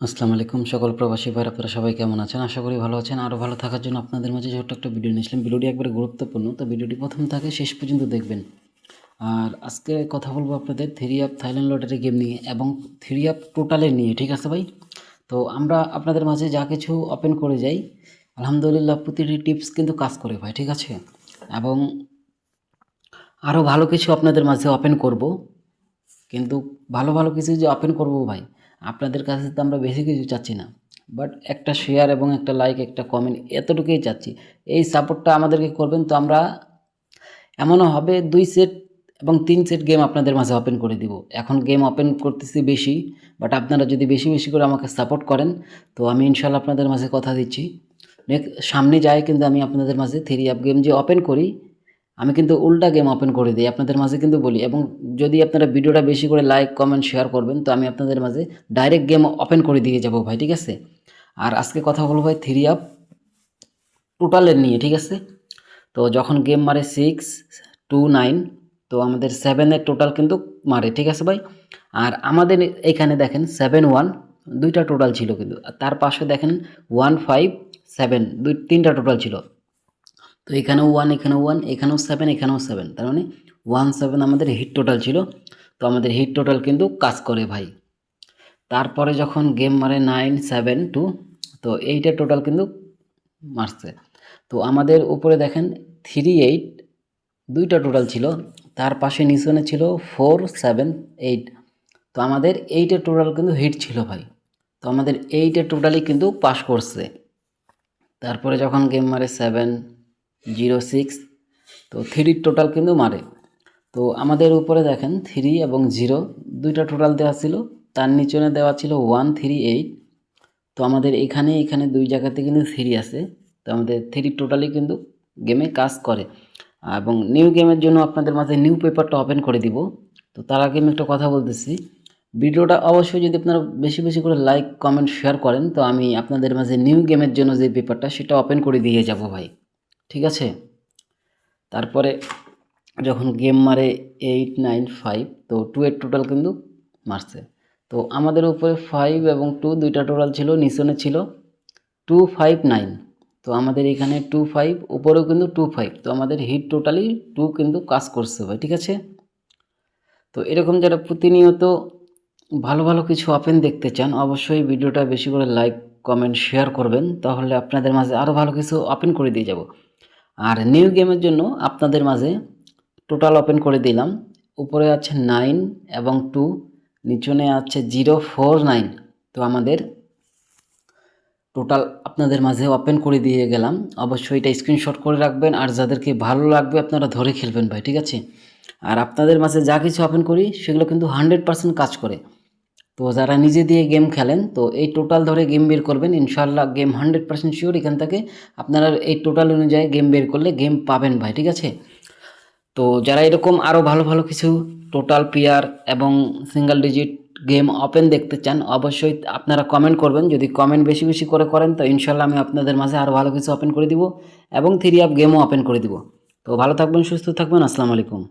আসসালামু আলাইকুম সকল প্রবাসী ভাইরা, আপনারা সবাই কেমন আছেন? আশা করি ভালো আছেন। আরও ভালো থাকার জন্য আপনাদের মাঝে ছোট্ট একটা ভিডিও নিয়ে আসলাম। ভিডিওটি একবারে গুরুত্বপূর্ণ, তো ভিডিওটি প্রথম থেকে শেষ পর্যন্ত দেখবেন। আর আজকে কথা বলবো আপনাদের three up Thailand lottery game নিয়ে এবং থ্রি আপ টোটালের নিয়ে, ঠিক আছে ভাই? তো আমরা আপনাদের মাঝে যা কিছু ওপেন করে যাই, আলহামদুলিল্লাহ প্রতিটি টিপস কিন্তু কাজ করে ভাই, ঠিক আছে? এবং আরও ভালো কিছু আপনাদের মাঝে ওপেন করব, কিন্তু ভালো ভালো কিছু যে ওপেন করব ভাই, আপনাদের কাছে তো আমরা বেশি কিছু চাচ্ছি না, বাট একটা শেয়ার এবং একটা লাইক, একটা কমেন্ট, এতটুকুই চাচ্ছি। এই সাপোর্টটা আমাদেরকে করবেন, তো আমরা এমনও হবে 2 সেট এবং 3 সেট গেম আপনাদের মাঝে ওপেন করে দিব। এখন গেম ওপেন করতেছি বেশি, বাট আপনারা যদি বেশি বেশি করে আমাকে সাপোর্ট করেন, তো আমি ইনশাল্লাহ আপনাদের মাঝে কথা দিচ্ছি সামনে যায় কিন্তু আমি আপনাদের মাঝে থ্রি আপ গেম যে ওপেন করি, আমি কিন্তু উল্টা গেম ওপেন করে দিই আপনাদের মাঝে কিন্তু বলি। এবং যদি আপনারা ভিডিওটা বেশি করে লাইক কমেন্ট শেয়ার করবেন, তো আমি আপনাদের মাঝে ডাইরেক্ট গেম ওপেন করে দিয়ে যাব ভাই, ঠিক আছে? আর আজকে কথা বলবো ভাই থ্রি আপ টোটালের নিয়ে, ঠিক আছে? তো যখন গেম মারে 6, 2, 9, তো আমাদের 7-এর টোটাল কিন্তু মারে, ঠিক আছে ভাই? আর আমাদের এখানে দেখেন 7-1 দুইটা টোটাল ছিল, কিন্তু আর তার পাশে দেখেন 1-5-7 তিনটা টোটাল ছিল। তো এখানেও 1, এখানেও 1, এখানেও 7, এখানেও 7, তার মানে 1-7 আমাদের হিট টোটাল ছিল। তো আমাদের হিট টোটাল কিন্তু কাজ করে ভাই। তারপরে যখন গেম মারে 9-7-2, তো এইটার টোটাল কিন্তু মারছে। তো আমাদের উপরে দেখেন 3-8 দুইটা টোটাল ছিল, তার পাশে নিচনে ছিল 4-7-8, তো আমাদের 8-এর টোটাল কিন্তু হিট ছিল ভাই। তো আমাদের 8-এর টোটালি কিন্তু পাস করছে। তারপরে যখন গেম মারে 7-0-6, তো 3-র টোটাল কিন্তু মারে। তো আমাদের উপরে দেখেন 3 এবং 0 দুইটা টোটাল দেওয়া ছিল, তার নিচনে দেওয়া ছিল 1-3-8, তো আমাদের এখানে এখানে দুই জায়গাতে কিন্তু 3 আছে, তো আমাদের 3 টোটালি কিন্তু গেমে কাজ করে। এবং নিউ গেমের জন্য আপনাদের মাঝে নিউ পেপারটা ওপেন করে দিব। তো তার আগে আমি একটা কথা বলতেছি, ভিডিওটা অবশ্যই যদি আপনারা বেশি বেশি করে লাইক কমেন্ট শেয়ার করেন, তো আমি আপনাদের মাঝে নিউ গেমের জন্য যে পেপারটা সেটা ওপেন করে দিয়ে যাব ভাই, ঠিক আছে? তারপরে যখন গেম মারে 8-9-5, তো 2-এর টোটাল কিন্তু মারছে। তো আমাদের উপরে 5 এবং 2 দুইটা টোটাল ছিল, নিচনে ছিল 2-5-9, তো আমাদের এখানে 2-5, উপরেও কিন্তু 2-5, তো আমাদের হিট টোটালি 2 কিন্তু কাজ করছে ভাই, ঠিক আছে? তো এরকম যারা প্রতিনিয়ত ভালো ভালো কিছু ওপেন দেখতে চান, অবশ্যই ভিডিওটা বেশি করে লাইক কমেন্ট শেয়ার করবেন, তাহলে আপনাদের মাঝে আরও ভালো কিছু ওপেন করে দিয়ে যাব। আর নিউ গেমের জন্য আপনাদের মাঝে টোটাল ওপেন করে দিলাম। উপরে আছে 9 এবং 2, নিচনে আছে 0-4-9, তো আমাদের টোটাল আপনাদের মাঝে ওপেন করে দিয়ে গেলাম। অবশ্যই এটা স্ক্রিনশট করে রাখবেন, আর যাদেরকে ভালো লাগবে আপনারা ধরে খেলবেন ভাই, ঠিক আছে? আর আপনাদের মাঝে যা কিছু ওপেন করি সেগুলো কিন্তু 100% কাজ করে। তো যারা নিজে দিয়ে গেম খেলেন, তো এই টোটাল ধরে গেম বের করবেন, ইনশাল্লাহ গেম 100% শিওর এখান থেকে আপনারা এই টোটাল অনুযায়ী গেম বের করলে গেম পাবেন ভাই, ঠিক আছে? তো যারা এরকম আরও ভালো ভালো কিছু টোটাল পেয়ার এবং সিঙ্গেল ডিজিট গেম ওপেন দেখতে চান, অবশ্যই আপনারা কমেন্ট করবেন। যদি কমেন্ট বেশি বেশি করে করেন, তো ইনশাল্লাহ আমি আপনাদের মাঝে আরও ভালো কিছু ওপেন করে দিব এবং থ্রি আপ গেমও ওপেন করে দিব। তো ভালো থাকবেন, সুস্থ থাকবেন, আসসালামু আলাইকুম।